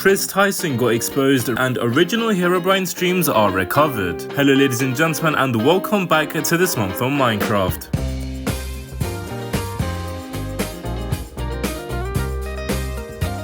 Kris Tyson got exposed and original Herobrine streams are recovered. Hello ladies and gentlemen, and welcome back to this month on Minecraft.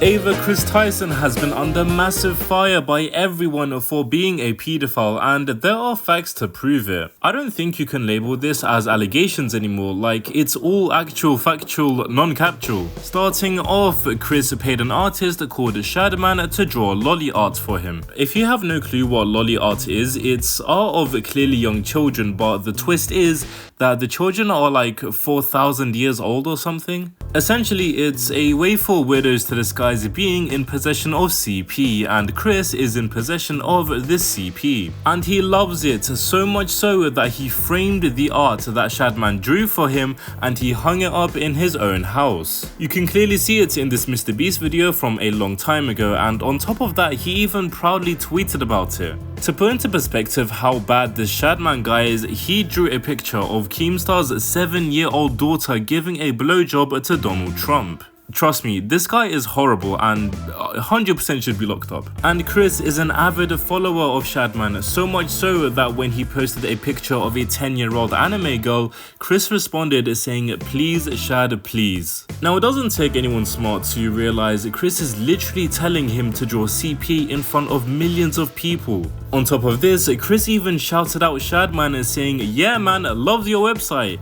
Ava Kris Tyson has been under massive fire by everyone for being a paedophile, and there are facts to prove it. I don't think you can label this as allegations anymore, like it's all actual, factual, non-captual. Starting off, Kris paid an artist called Shadman to draw lolly art for him. If you have no clue what lolly art is, it's art of clearly young children, but the twist is that the children are like 4,000 years old or something. Essentially, it's a way for widows to disguise being in possession of CP, and Kris is in possession of this CP. And he loves it, so much so that he framed the art that Shadman drew for him and he hung it up in his own house. You can clearly see it in this MrBeast video from a long time ago, and on top of that, he even proudly tweeted about it. To put into perspective how bad this Shadman guy is, he drew a picture of Keemstar's 7-year-old daughter giving a blowjob to Donald Trump. Trust me, this guy is horrible and 100% should be locked up. And Kris is an avid follower of Shadman, so much so that when he posted a picture of a 10-year-old anime girl, Kris responded saying, "Please Shad, please." Now it doesn't take anyone smart to realize Kris is literally telling him to draw CP in front of millions of people. On top of this, Kris even shouted out Shadman saying, "Yeah man, love your website."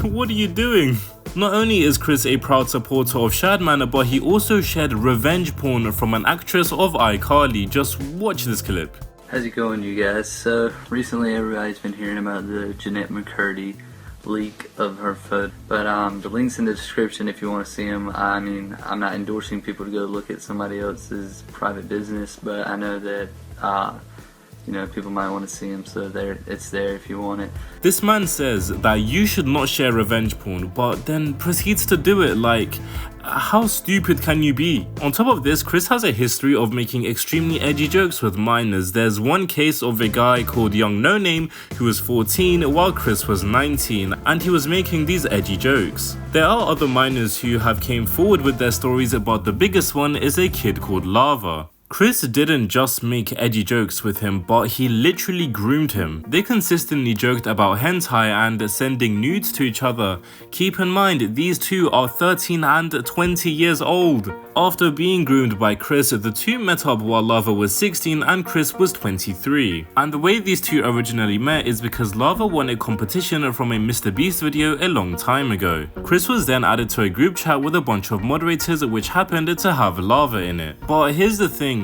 What are you doing? Not only is Kris a proud supporter of Shadman, but he also shared revenge porn from an actress of iCarly. Just watch this clip. How's it going, you guys? So recently everybody's been hearing about the Jeanette McCurdy leak of her photo, but the link's in the description if you want to see them. I mean, I'm not endorsing people to go look at somebody else's private business, but I know that you know, people might want to see him, so it's there if you want it. This man says that you should not share revenge porn, but then proceeds to do it. Like, how stupid can you be? On top of this, Kris has a history of making extremely edgy jokes with minors. There's one case of a guy called Young No Name who was 14 while Kris was 19, and he was making these edgy jokes. There are other minors who have came forward with their stories, but the biggest one is a kid called Lava. Kris didn't just make edgy jokes with him, but he literally groomed him. They consistently joked about hentai and sending nudes to each other. Keep in mind, these two are 13 and 20 years old. After being groomed by Kris, the two met up while Lava was 16 and Kris was 23. And the way these two originally met is because Lava won a competition from a MrBeast video a long time ago. Kris was then added to a group chat with a bunch of moderators which happened to have Lava in it. But here's the thing.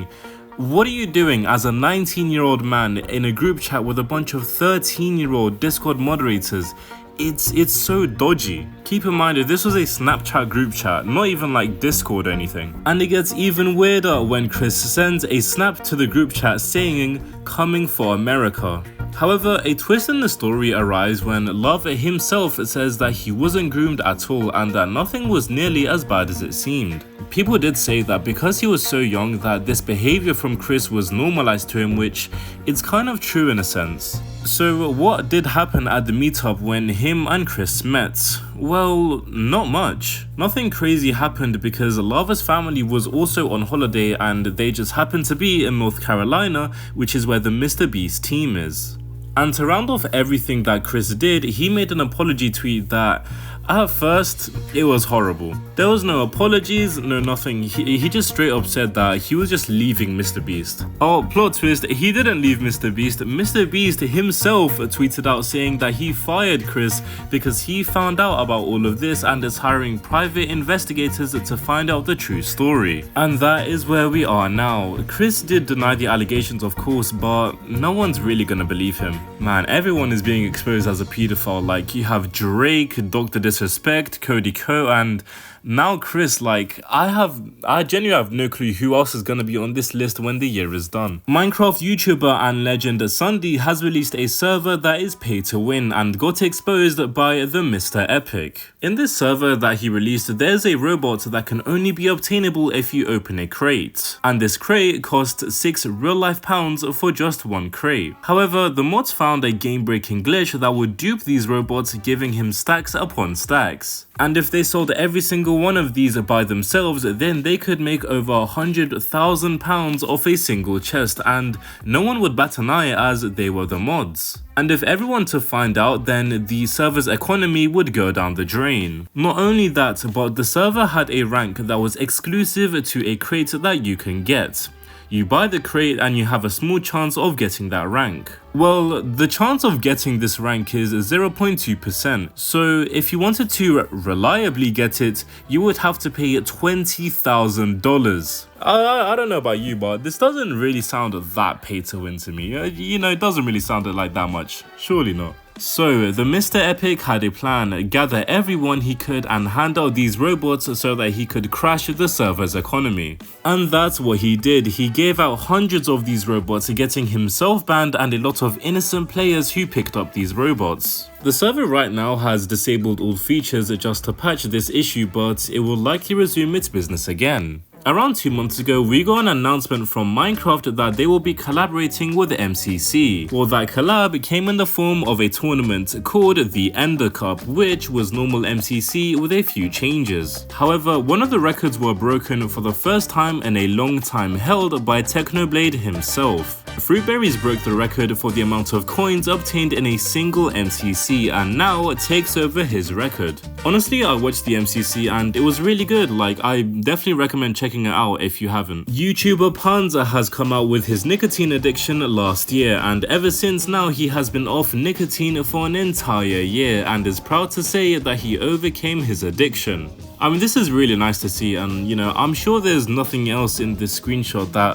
What are you doing as a 19-year-old man in a group chat with a bunch of 13-year-old Discord moderators? It's so dodgy. Keep in mind that this was a Snapchat group chat, not even like Discord or anything. And it gets even weirder when Kris sends a snap to the group chat saying, "Coming for America." However, a twist in the story arrives when Lava himself says that he wasn't groomed at all and that nothing was nearly as bad as it seemed. People did say that because he was so young that this behavior from Kris was normalized to him, which is kind of true in a sense. So what did happen at the meetup when him and Kris met? Well, not much. Nothing crazy happened because Lava's family was also on holiday and they just happened to be in North Carolina, which is where the MrBeast team is. And to round off everything that Kris did, he made an apology tweet that at first, it was horrible. There was no apologies, no nothing. He just straight up said that he was just leaving MrBeast. Oh, plot twist, he didn't leave MrBeast. MrBeast himself tweeted out saying that he fired Kris because he found out about all of this and is hiring private investigators to find out the true story. And that is where we are now. Kris did deny the allegations, of course, but no one's really gonna believe him. Man, everyone is being exposed as a pedophile. Like, you have Drake, Dr. Disrespect, Cody Co, and now Kris. Like, I genuinely have no clue who else is gonna be on this list when the year is done. Minecraft YouTuber and legend Ssundee has released a server that is pay to win and got exposed by the Mr. Epic. In this server that he released, there's a robot that can only be obtainable if you open a crate, and this crate costs 6 real-life pounds for just one crate. However, the mods found a game-breaking glitch that would dupe these robots, giving him stacks upon stacks. And if they sold every single single one of these by themselves, then they could make over £100,000 off a single chest, and no one would bat an eye as they were the mods. And if everyone to find out, then the server's economy would go down the drain. Not only that, but the server had a rank that was exclusive to a crate that you can get. You buy the crate and you have a small chance of getting that rank. Well, the chance of getting this rank is 0.2%, so if you wanted to reliably get it, you would have to pay $20,000. I don't know about you, but this doesn't really sound that pay to win to me. You know, it doesn't really sound like that much. Surely not. So, the Mr. Epic had a plan: gather everyone he could and hand out these robots so that he could crash the server's economy. And that's what he did. He gave out hundreds of these robots, getting himself banned and a lot of innocent players who picked up these robots. The server right now has disabled all features just to patch this issue, but it will likely resume its business again. Around 2 months ago, we got an announcement from Minecraft that they will be collaborating with MCC. Well, that collab came in the form of a tournament called the Ender Cup, which was normal MCC with a few changes. However, one of the records were broken for the first time in a long time, held by Technoblade himself. Fruitberries broke the record for the amount of coins obtained in a single MCC and now takes over his record. Honestly, I watched the MCC and it was really good. Like, I definitely recommend checking it out if you haven't. YouTuber Punz has come out with his nicotine addiction last year, and ever since now he has been off nicotine for an entire year and is proud to say that he overcame his addiction. I mean, this is really nice to see, and you know, I'm sure there's nothing else in this screenshot that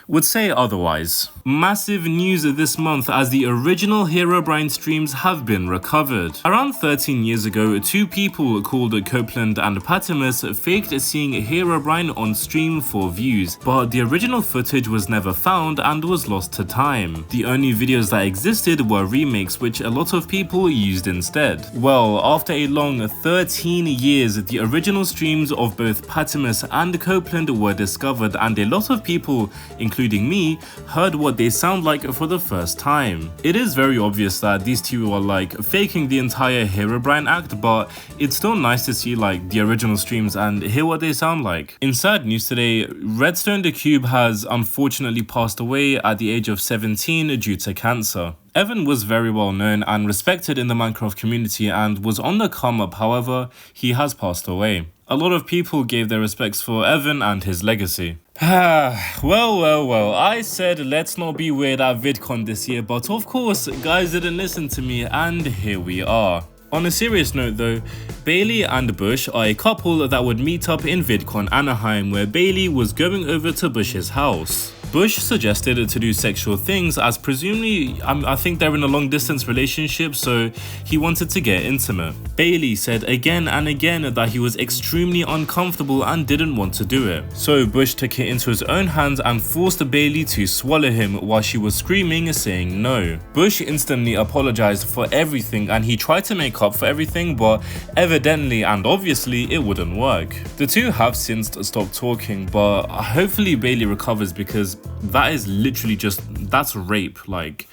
would say otherwise. Massive news this month as the original Herobrine streams have been recovered. Around 13 years ago, two people called Copeland and Patimus faked seeing Herobrine on stream for views, but the original footage was never found and was lost to time. The only videos that existed were remakes, which a lot of people used instead. Well, after a long 13 years, the original streams of both Patimus and Copeland were discovered, and a lot of people, including me, heard what they sound like for the first time. It is very obvious that these two are like faking the entire Herobrine act, but it's still nice to see like the original streams and hear what they sound like. In sad news today, RedstoneDaCube has unfortunately passed away at the age of 17 due to cancer. Evan was very well known and respected in the Minecraft community and was on the come up, however, he has passed away. A lot of people gave their respects for Evan and his legacy. Well, I said let's not be weird at VidCon this year, but of course, guys didn't listen to me and here we are. On a serious note though, Beihly and Bush are a couple that would meet up in VidCon Anaheim, where Beihly was going over to Bush's house. Bush suggested to do sexual things as presumably, I think they're in a long distance relationship, so he wanted to get intimate. Beihly said again and again that he was extremely uncomfortable and didn't want to do it. So Bush took it into his own hands and forced Beihly to swallow him while she was screaming, saying no. Bush instantly apologized for everything and he tried to make up for everything, but evidently and obviously it wouldn't work. The two have since stopped talking, but hopefully Beihly recovers, because that is literally that's rape. Like,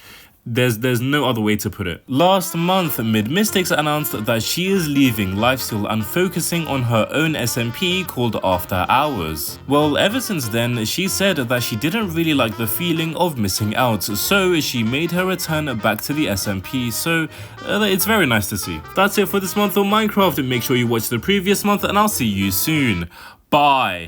there's no other way to put it. Last month, Midmysticx announced that she is leaving lifesteal and focusing on her own SMP called After Hours. Well, ever since then, she said that she didn't really like the feeling of missing out, so she made her return back to the SMP, so it's very nice to see. That's it for this month on Minecraft. Make sure you watch the previous month and I'll see you soon. Bye!